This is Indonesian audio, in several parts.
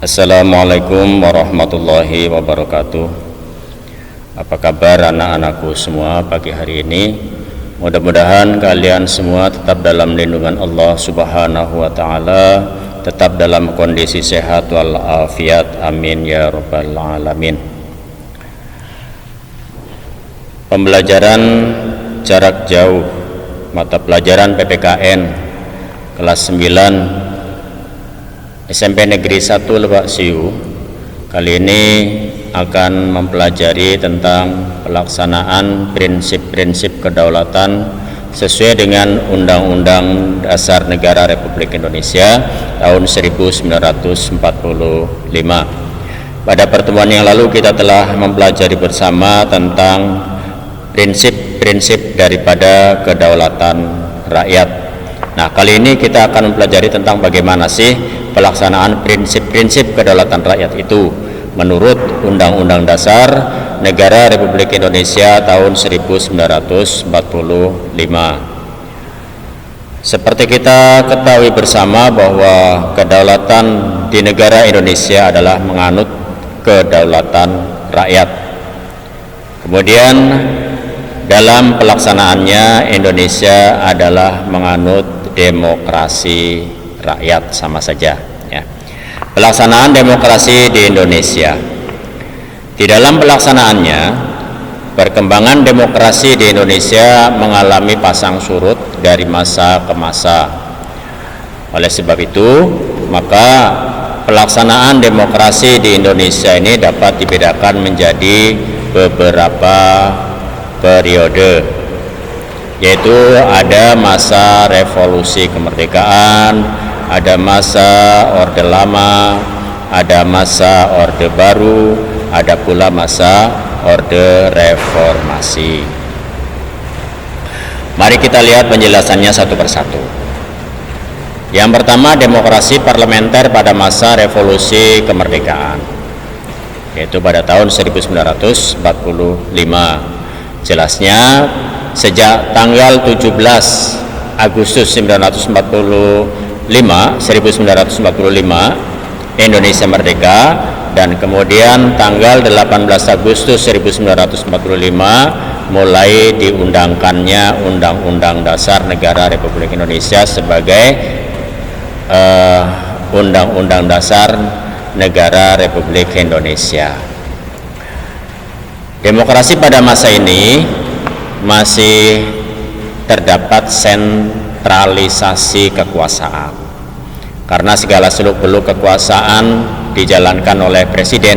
Assalamualaikum warahmatullahi wabarakatuh. Apa kabar anak-anakku semua pagi hari ini? Mudah-mudahan kalian semua tetap dalam lindungan Allah Subhanahu wa Ta'ala, tetap dalam kondisi sehat walafiat, amin ya rabbal alamin. Pembelajaran jarak jauh mata pelajaran PPKN kelas 9 SMP Negeri 1 Lebak Siu kali ini akan mempelajari tentang pelaksanaan prinsip-prinsip kedaulatan sesuai dengan Undang-Undang Dasar Negara Republik Indonesia tahun 1945. Pada pertemuan yang lalu kita telah mempelajari bersama tentang prinsip-prinsip daripada kedaulatan rakyat. Nah, kali ini kita akan mempelajari tentang bagaimana sih pelaksanaan prinsip-prinsip kedaulatan rakyat itu menurut Undang-Undang Dasar Negara Republik Indonesia tahun 1945. Seperti kita ketahui bersama bahwa kedaulatan di negara Indonesia adalah menganut kedaulatan rakyat. Kemudian dalam pelaksanaannya Indonesia adalah menganut demokrasi rakyat, sama saja ya. Pelaksanaan demokrasi di Indonesia. Di dalam pelaksanaannya, perkembangan demokrasi di Indonesia mengalami pasang surut dari masa ke masa. Oleh sebab itu, maka pelaksanaan demokrasi di Indonesia ini dapat dibedakan menjadi beberapa periode, yaitu ada masa revolusi kemerdekaan, ada masa Orde Lama, ada masa Orde Baru, ada pula masa Orde Reformasi. Mari kita lihat penjelasannya satu persatu. Yang pertama, demokrasi parlementer pada masa revolusi kemerdekaan, yaitu pada tahun 1945. Jelasnya, sejak tanggal 17 Agustus 1945 Indonesia merdeka, dan kemudian tanggal 18 Agustus 1945 mulai diundangkannya Undang-Undang Dasar Negara Republik Indonesia sebagai Undang-Undang Dasar Negara Republik Indonesia. Demokrasi pada masa ini masih terdapat sentralisasi kekuasaan, karena segala seluk-beluk kekuasaan dijalankan oleh Presiden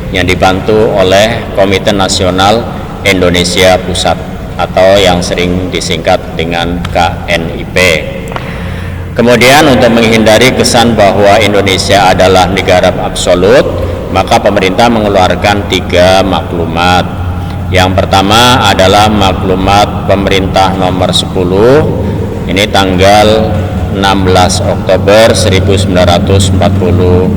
yang dibantu oleh Komite Nasional Indonesia Pusat atau yang sering disingkat dengan KNIP. Kemudian untuk menghindari kesan bahwa Indonesia adalah negara absolut, maka pemerintah mengeluarkan 3 maklumat. Yang pertama adalah maklumat pemerintah nomor 10, ini tanggal 16 Oktober 1945.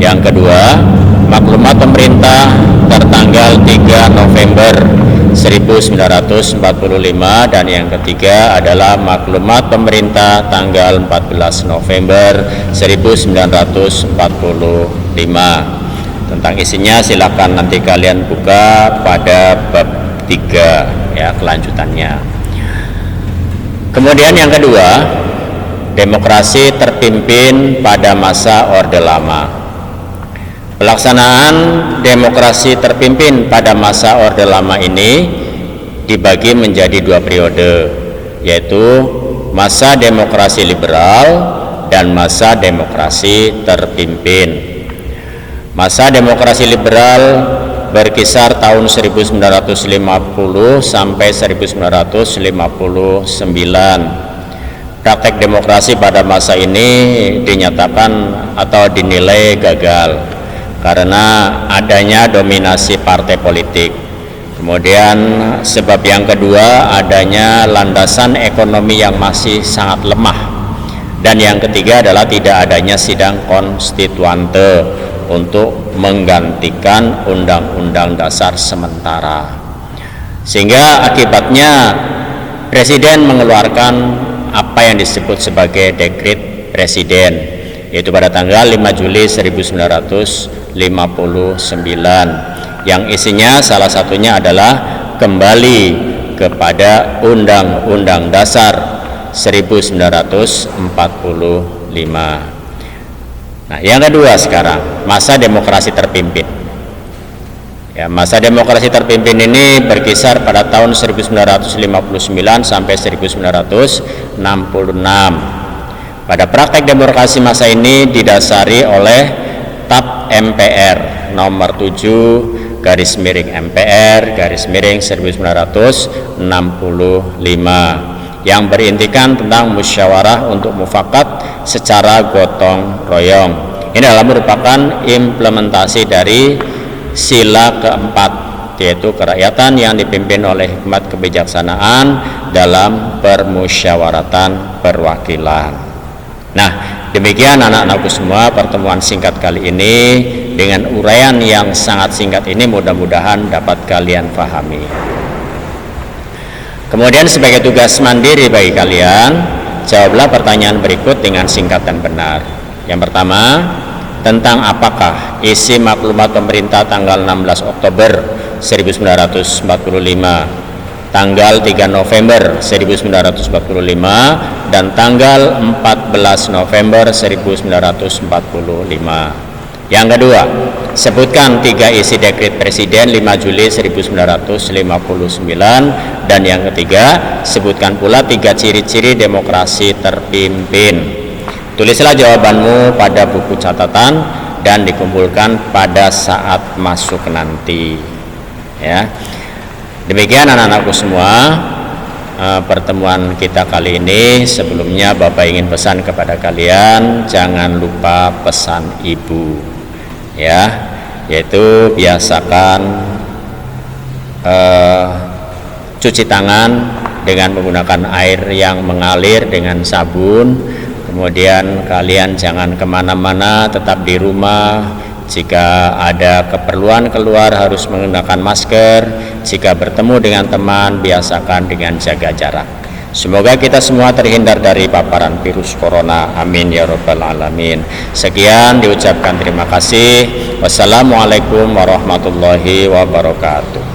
Yang kedua, maklumat pemerintah tertanggal 3 November 1945, dan yang ketiga adalah maklumat pemerintah tanggal 14 November 1945. Tentang isinya silakan nanti kalian buka pada bab 3 ya, kelanjutannya. Kemudian yang kedua, demokrasi terpimpin pada masa Orde Lama. Pelaksanaan demokrasi terpimpin pada masa Orde Lama ini dibagi menjadi 2 periode, yaitu masa demokrasi liberal dan masa demokrasi terpimpin. Masa demokrasi liberal berkisar tahun 1950 sampai 1959. Praktek demokrasi pada masa ini dinyatakan atau dinilai gagal karena adanya dominasi partai politik. Kemudian sebab yang kedua, adanya landasan ekonomi yang masih sangat lemah, dan yang ketiga adalah tidak adanya sidang konstituante untuk menggantikan Undang-Undang Dasar sementara, sehingga akibatnya Presiden mengeluarkan apa yang disebut sebagai dekret Presiden yaitu pada tanggal 5 Juli 1959, yang isinya salah satunya adalah kembali kepada Undang-Undang Dasar 1945. Nah, yang kedua sekarang, masa demokrasi terpimpin. Ya, masa demokrasi terpimpin ini berkisar pada tahun 1959 sampai 1966. Pada praktek demokrasi masa ini didasari oleh TAP MPR nomor 7 garis miring MPR garis miring 1965 yang berintikan tentang musyawarah untuk mufakat secara gotong royong. Ini adalah merupakan implementasi dari sila keempat, yaitu kerakyatan yang dipimpin oleh hikmat kebijaksanaan dalam permusyawaratan perwakilan. Nah, demikian anak-anakku semua, pertemuan singkat kali ini dengan uraian yang sangat singkat ini mudah-mudahan dapat kalian pahami. Kemudian sebagai tugas mandiri bagi kalian, jawablah pertanyaan berikut dengan singkat dan benar. Yang pertama, tentang apakah isi maklumat pemerintah tanggal 16 Oktober 1945, tanggal 3 November 1945, dan tanggal 14 November 1945. Yang kedua, sebutkan 3 isi dekret Presiden 5 Juli 1959, dan yang ketiga, sebutkan pula 3 ciri-ciri demokrasi terpimpin. Tulislah jawabanmu pada buku catatan dan dikumpulkan pada saat masuk nanti. Ya, demikian anak-anakku semua, pertemuan kita kali ini. Sebelumnya Bapak ingin pesan kepada kalian, jangan lupa pesan ibu, ya, yaitu biasakan cuci tangan dengan menggunakan air yang mengalir dengan sabun. Kemudian kalian jangan kemana-mana, tetap di rumah. Jika ada keperluan keluar harus menggunakan masker. Jika bertemu dengan teman, biasakan dengan jaga jarak. Semoga kita semua terhindar dari paparan virus corona. Amin ya rabbal alamin. Sekian, diucapkan terima kasih. Wassalamualaikum warahmatullahi wabarakatuh.